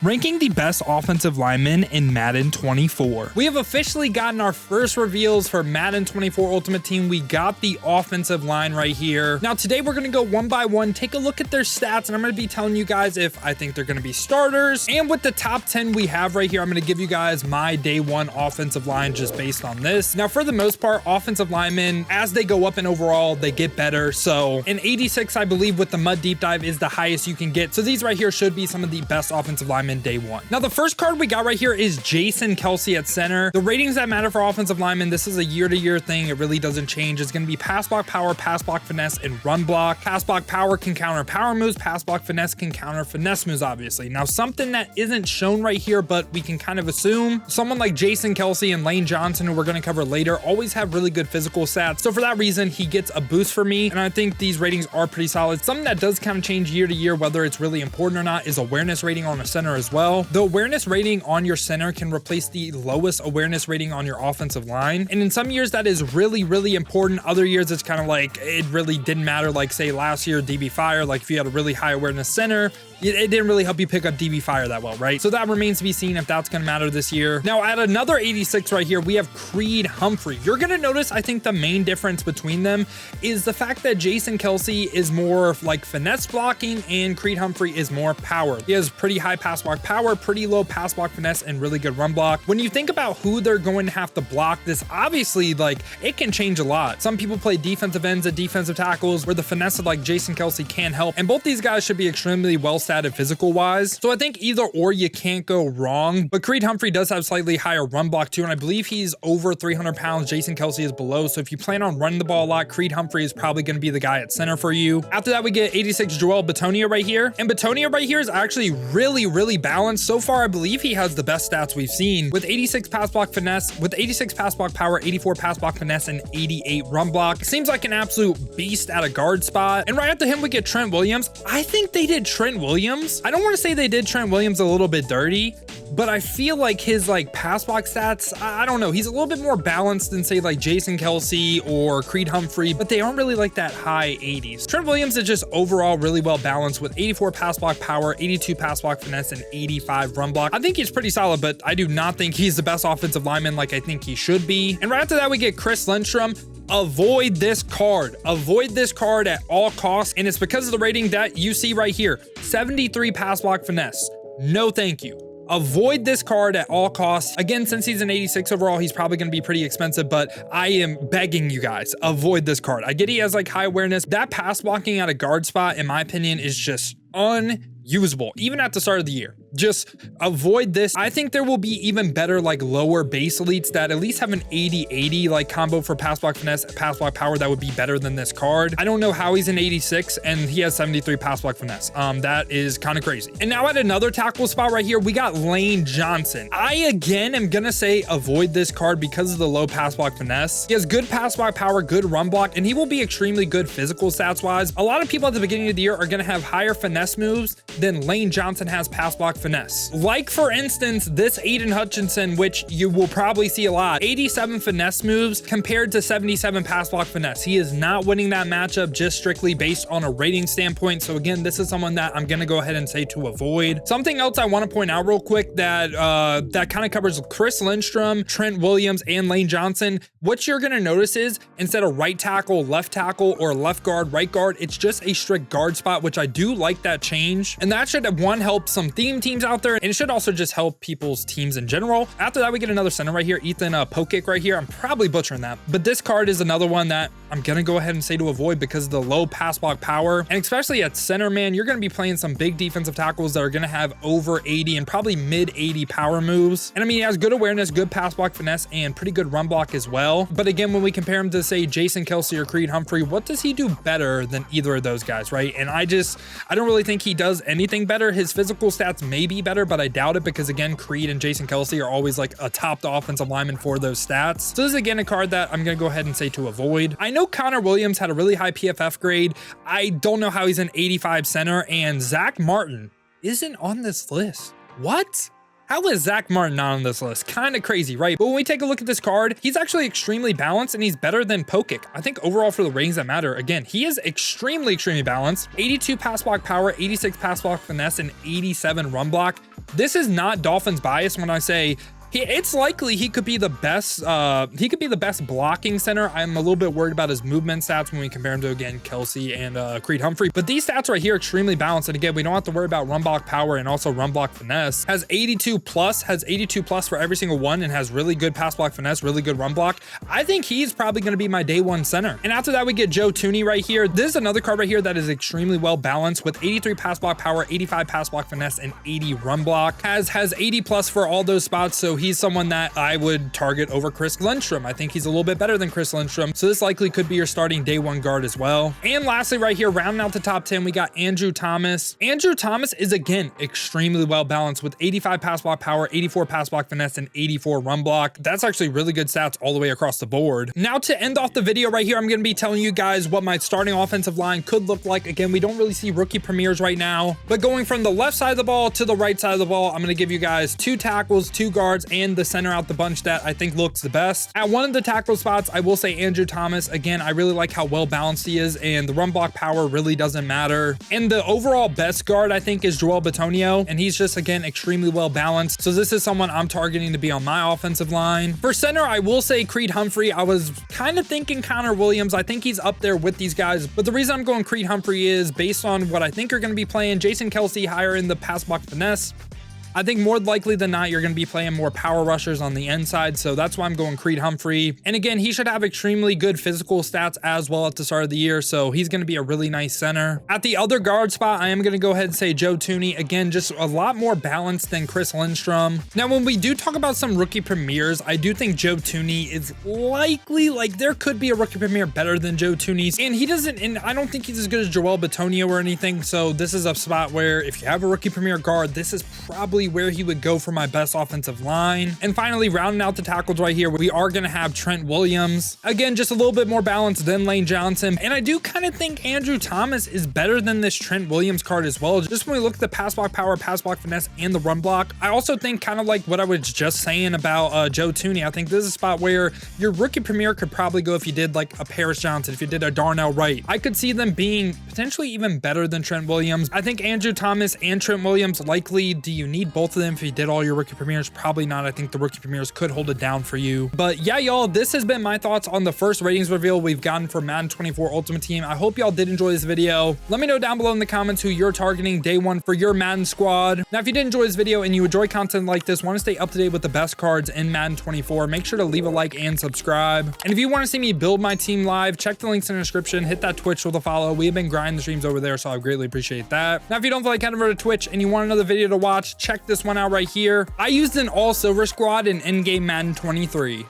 Ranking the best offensive linemen in Madden 24. We have officially gotten our first reveals for Madden 24 Ultimate Team. We got the offensive line right here. Now today we're going to go one by one, take a look at their stats, and I'm going to be telling you guys if I think they're going to be starters. And with the top 10 we have right here, I'm going to give you guys my day one offensive line just based on this. Now for the most part, offensive linemen, as they go up in overall, they get better. So an 86, I believe, with the mud deep dive is the highest you can get. So these right here should be some of the best offensive linemen day one. Now the first card we got right here is Jason Kelce at center. The ratings that matter for offensive linemen, this is a year-to-year thing. It really doesn't change. It's going to be pass block power, pass block finesse, and run block. Pass block power can counter power moves. Pass block finesse can counter finesse moves, obviously. Now something that isn't shown right here, but we can kind of assume, someone like Jason Kelce and Lane Johnson, who we're going to cover later, always have really good physical stats. So for that reason, he gets a boost for me, and I think these ratings are pretty solid. Something that does kind of change year to year, whether it's really important or not, is awareness rating on a center as well. The awareness rating on your center can replace the lowest awareness rating on your offensive line. And in some years that is really, really important. Other years it's kind of like it really didn't matter. Like say last year, DB Fire, like if you had a really high awareness center, it didn't really help you pick up DB Fire that well, right? So that remains to be seen if that's going to matter this year. Now at another 86 right here, we have Creed Humphrey. You're going to notice, I think the main difference between them is the fact that Jason Kelce is more like finesse blocking and Creed Humphrey is more power. He has pretty high pass block power, pretty low pass block finesse, and really good run block. When you think about who they're going to have to block, this obviously, like, it can change a lot. Some people play defensive ends at defensive tackles where the finesse of like Jason Kelce can help. And both these guys should be extremely well statted physical wise. So I think either or you can't go wrong. But Creed Humphrey does have slightly higher run block too. And I believe he's over 300 pounds. Jason Kelce is below. So if you plan on running the ball a lot, Creed Humphrey is probably going to be the guy at center for you. After that, we get 86 Joel Bitonio right here. And Bitonio right here is actually really, really balanced. So far, I believe he has the best stats we've seen with 86 pass block finesse, with 86 pass block power, 84 pass block finesse, and 88 run block. Seems like an absolute beast at a guard spot. And right after him, we get Trent Williams. I think they did Trent Williams. I don't want to say they did Trent Williams a little bit dirty, but I feel like his like pass block stats, I don't know. He's a little bit more balanced than say like Jason Kelce or Creed Humphrey, but they aren't really like that high 80s. Trent Williams is just overall really well balanced with 84 pass block power, 82 pass block finesse, and 85 run block. I think he's pretty solid, but I do not think he's the best offensive lineman like I think he should be. And right after that, we get Chris Lindstrom. Avoid this card. Avoid this card at all costs. And it's because of the rating that you see right here. 73 pass block finesse. No, thank you. Avoid this card at all costs. Again, since he's an 86 overall, he's probably going to be pretty expensive, but I am begging you guys, avoid this card. I get he has like high awareness. That pass blocking at a guard spot, in my opinion, is just unusable, even at the start of the year. Just avoid this. I think there will be even better like lower base elites that at least have an 80-80 like combo for pass block finesse, pass block power that would be better than this card. I don't know how he's an 86 and he has 73 pass block finesse. That is kind of crazy. And now at another tackle spot right here, we got Lane Johnson. I again am gonna say avoid this card because of the low pass block finesse. He has good pass block power, good run block, and he will be extremely good physical stats wise. A lot of people at the beginning of the year are gonna have higher finesse moves than Lane Johnson has pass block finesse. Like for instance, this Aiden Hutchinson, which you will probably see a lot, 87 finesse moves compared to 77 pass block finesse. He is not winning that matchup just strictly based on a rating standpoint. So again, this is someone that I'm going to go ahead and say to avoid. Something else I want to point out real quick that that kind of covers Chris Lindstrom, Trent Williams, and Lane Johnson. What you're going to notice is instead of right tackle, left tackle, or left guard, right guard, it's just a strict guard spot, which I do like that change. And that should help some theme teams out there, and it should also just help people's teams in general. After that, we get another center right here, Ethan Pocic right here. I'm probably butchering that, but this card is another one that I'm gonna go ahead and say to avoid because of the low pass block power. And especially at center, man, you're gonna be playing some big defensive tackles that are gonna have over 80 and probably mid 80 power moves. And I mean, he has good awareness, good pass block finesse, and pretty good run block as well. But again, when we compare him to say Jason Kelce or Creed Humphrey, what does he do better than either of those guys, right? And I don't really think he does anything better. His physical stats may be better, but I doubt it because again, Creed and Jason Kelce are always like a top offensive lineman for those stats. So this is again a card that I'm gonna go ahead and say to avoid. I know Connor Williams had a really high PFF grade. I don't know how he's an 85 center, and Zach Martin isn't on this list. What? How is Zach Martin not on this list? Kind of crazy, right? But when we take a look at this card, he's actually extremely balanced and he's better than Pocic. I think overall for the ratings that matter, again, he is extremely balanced. 82 pass block power, 86 pass block finesse, and 87 run block. This is not Dolphins bias when I say it's likely he could be the best. He could be the best blocking center. I'm a little bit worried about his movement stats when we compare him to, again, Kelce and Creed Humphrey. But these stats right here are extremely balanced. And again, we don't have to worry about run block power and also run block finesse. Has 82 plus for every single one, and has really good pass block finesse, really good run block. I think he's probably going to be my day one center. And after that, we get Joe Tooney right here. This is another card right here that is extremely well balanced with 83 pass block power, 85 pass block finesse, and 80 run block. Has 80 plus for all those spots. So he's someone that I would target over Lindstrom. I think he's a little bit better than Lindstrom. So this likely could be your starting day one guard as well. And lastly, right here, rounding out the top 10, we got Andrew Thomas. Andrew Thomas is, again, extremely well balanced with 85 pass block power, 84 pass block finesse, and 84 run block. That's actually really good stats all the way across the board. Now to end off the video right here, I'm going to be telling you guys what my starting offensive line could look like. Again, we don't really see rookie premieres right now, but going from the left side of the ball to the right side of the ball, I'm going to give you guys 2 tackles, 2 guards, and the center out the bunch that I think looks the best. At one of the tackle spots, I will say Andrew Thomas. Again, I really like how well balanced he is, and the run block power really doesn't matter. And the overall best guard, I think, is Joel Bitonio, and he's just, again, extremely well balanced. So this is someone I'm targeting to be on my offensive line. For center, I will say Creed Humphrey. I was kind of thinking Connor Williams. I think he's up there with these guys, but the reason I'm going Creed Humphrey is based on what I think are going to be playing. Jason Kelce higher in the pass block finesse. I think more likely than not, you're going to be playing more power rushers on the inside. So that's why I'm going Creed Humphrey. And again, he should have extremely good physical stats as well at the start of the year. So he's going to be a really nice center. At the other guard spot, I am going to go ahead and say Joe Tooney. Again, just a lot more balanced than Lindstrom. Now, when we do talk about some rookie premieres, I do think Joe Tooney is likely, like, there could be a rookie premiere better than Joe Tooney's. And he doesn't, and I don't think he's as good as Joel Bitonio or anything. So this is a spot where if you have a rookie premiere guard, this is probably where he would go for my best offensive line. And finally, rounding out the tackles right here, we are going to have Trent Williams. Again, just a little bit more balanced than Lane Johnson. And I do kind of think Andrew Thomas is better than this Trent Williams card as well. Just when we look at the pass block power, pass block finesse, and the run block, I also think kind of like what I was just saying about Joe Tooney. I think this is a spot where your rookie premiere could probably go if you did like a Paris Johnson, if you did a Darnell Wright. I could see them being potentially even better than Trent Williams. I think Andrew Thomas and Trent Williams likely, do you need both of them if you did all your rookie premieres? Probably not. I think the rookie premieres could hold it down for you. But yeah, y'all, this has been my thoughts on the first ratings reveal we've gotten for Madden 24 Ultimate Team. I hope y'all did enjoy this video. Let me know down below in the comments who you're targeting day one for your Madden squad. Now, if you did enjoy this video and you enjoy content like this, want to stay up to date with the best cards in Madden 24, make sure to leave a like and subscribe. And if you want to see me build my team live, check the links in the description, hit that Twitch with a follow. We have been grinding the streams over there, so I greatly appreciate that. Now, if you don't feel like heading over to Twitch and you want another video to watch, check this one out right here. I used an all silver squad in in-game Madden 23.